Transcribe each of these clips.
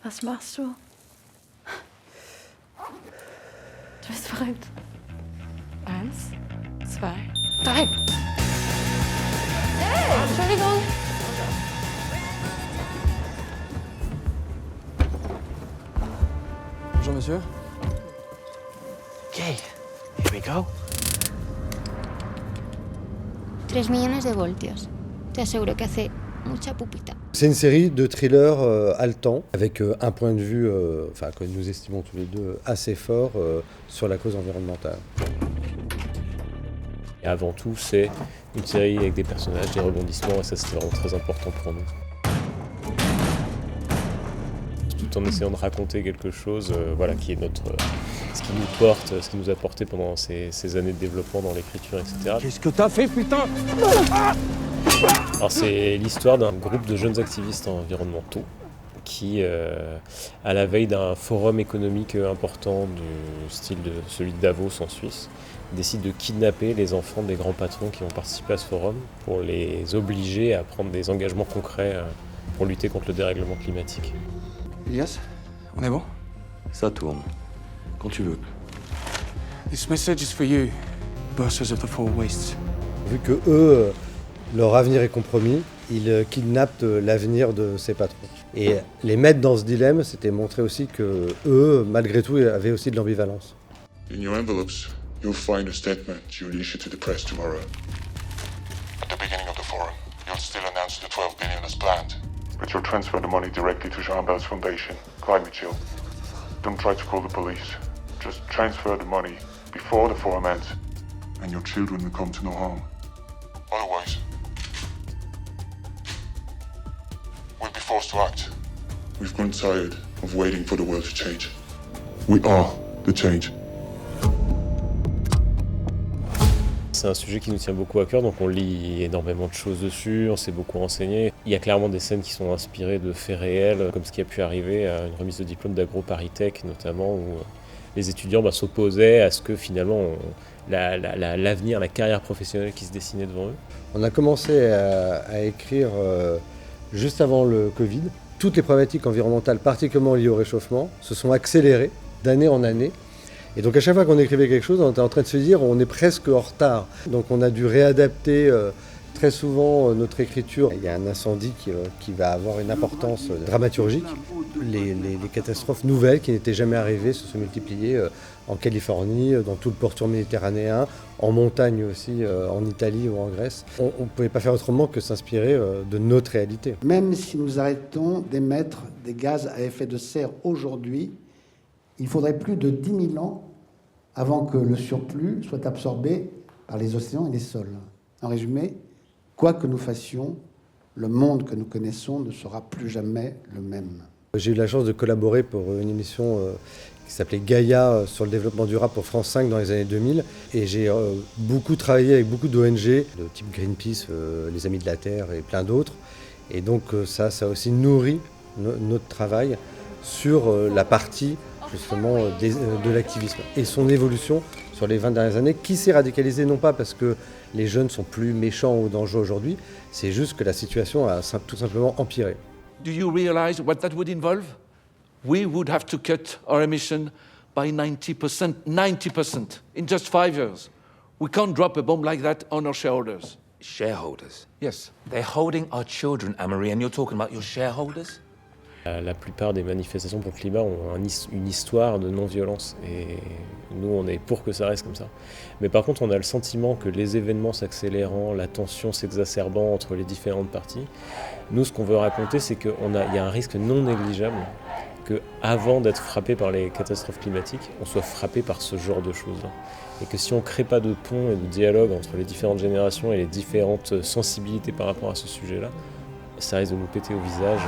Was machst du? Du bist verrückt. 1, 2, 3. Hey, Entschuldigung. Bonjour monsieur. Okay, here we go. 3 millones de voltios. Te aseguro que hace mucha pupita. C'est une série de thrillers haletants, avec un point de vue, que nous estimons tous les deux assez fort sur la cause environnementale. Et avant tout, c'est une série avec des personnages, des rebondissements, et ça c'était vraiment très important pour nous. Tout en essayant de raconter quelque chose qui est ce qui nous porte, ce qui nous a porté pendant ces années de développement dans l'écriture, etc. Qu'est-ce que t'as fait, putain? Alors c'est l'histoire d'un groupe de jeunes activistes environnementaux qui, à la veille d'un forum économique important du style de celui de Davos en Suisse, décident de kidnapper les enfants des grands patrons qui ont participé à ce forum pour les obliger à prendre des engagements concrets pour lutter contre le dérèglement climatique. Elias, on est bon? Ça tourne. Quand tu veux. This message is for you, bosses of the Four Wastes. Vu que eux, leur avenir est compromis, ils kidnappent l'avenir de ces patrons. Et les mettre dans ce dilemme, c'était montrer aussi que eux, malgré tout, avaient aussi de l'ambivalence. In your envelopes, you'll find a statement you'll issue to the press tomorrow. At the beginning of the forum, you'll still announce the 12 billion as planned. But you'll transfer the money directly to Jean Bel's foundation, Climate Shield. Don't try to call the police. Just transfer the money before the forum ends, and your children will come to no harm. Otherwise, we'll be forced to act. We've grown tired of waiting for the world to change. We are the change. C'est un sujet qui nous tient beaucoup à cœur, donc on lit énormément de choses dessus, on s'est beaucoup renseigné. Il y a clairement des scènes qui sont inspirées de faits réels, comme ce qui a pu arriver à une remise de diplôme d'AgroParisTech notamment, où les étudiants s'opposaient à ce que finalement l'avenir, la carrière professionnelle qui se dessinait devant eux. On a commencé à écrire juste avant le Covid. Toutes les problématiques environnementales, particulièrement liées au réchauffement, se sont accélérées d'année en année. Et donc à chaque fois qu'on écrivait quelque chose, on était en train de se dire on est presque en retard. Donc on a dû réadapter très souvent notre écriture. Il y a un incendie qui va avoir une importance dramaturgique. Les catastrophes nouvelles qui n'étaient jamais arrivées se sont multipliées en Californie, dans tout le pourtour méditerranéen, en montagne aussi, en Italie ou en Grèce. On ne pouvait pas faire autrement que s'inspirer de notre réalité. Même si nous arrêtons d'émettre des gaz à effet de serre aujourd'hui, il faudrait plus de 10 000 ans avant que le surplus soit absorbé par les océans et les sols. En résumé, quoi que nous fassions, le monde que nous connaissons ne sera plus jamais le même. J'ai eu la chance de collaborer pour une émission qui s'appelait Gaïa sur le développement durable pour France 5 dans les années 2000. Et j'ai beaucoup travaillé avec beaucoup d'ONG, de type Greenpeace, les Amis de la Terre et plein d'autres. Et donc ça a aussi nourri notre travail sur la partie justement de l'activisme et son évolution sur les 20 dernières années, qui s'est radicalisée non pas parce que les jeunes sont plus méchants ou dangereux aujourd'hui, c'est juste que la situation a tout simplement empiré. Do you realize what that would involve? We would have to cut our emission by 90%, 90% in just 5 years. We can't drop a bomb like that on our shareholders. Shareholders? Yes. They're holding our children, Anne-Marie, and you're talking about your shareholders? La plupart des manifestations pour le climat ont une histoire de non-violence et nous on est pour que ça reste comme ça. Mais par contre on a le sentiment que les événements s'accélérant, la tension s'exacerbant entre les différentes parties, nous ce qu'on veut raconter c'est qu'il y a un risque non négligeable qu'avant d'être frappé par les catastrophes climatiques, on soit frappé par ce genre de choses-là. Et que si on ne crée pas de pont et de dialogue entre les différentes générations et les différentes sensibilités par rapport à ce sujet-là, ça risque de nous péter au visage.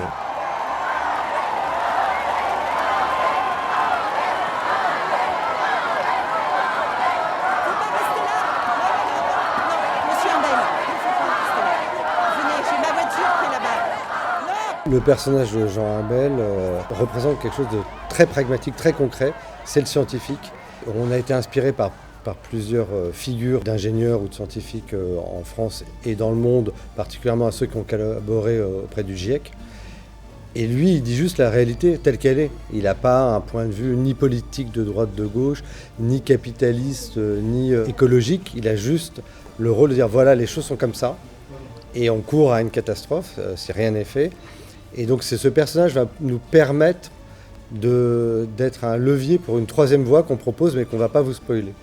Le personnage de Jean Imbel représente quelque chose de très pragmatique, très concret, c'est le scientifique. On a été inspiré par plusieurs figures d'ingénieurs ou de scientifiques en France et dans le monde, particulièrement à ceux qui ont collaboré auprès du GIEC. Et lui, il dit juste la réalité telle qu'elle est. Il n'a pas un point de vue ni politique de droite de gauche, ni capitaliste, ni écologique. Il a juste le rôle de dire voilà, les choses sont comme ça. Et on court à une catastrophe si rien n'est fait. Et donc ce personnage va nous permettre d'être un levier pour une troisième voie qu'on propose mais qu'on ne va pas vous spoiler.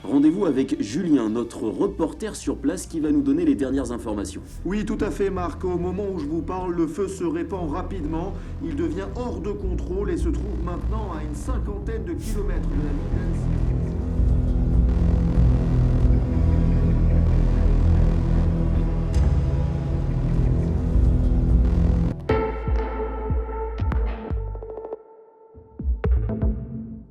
Rendez-vous avec Julien, notre reporter sur place qui va nous donner les dernières informations. Oui, tout à fait, Marc. Au moment où je vous parle, le feu se répand rapidement. Il devient hors de contrôle et se trouve maintenant à une 50aine de kilomètres de la ville d'Annecy.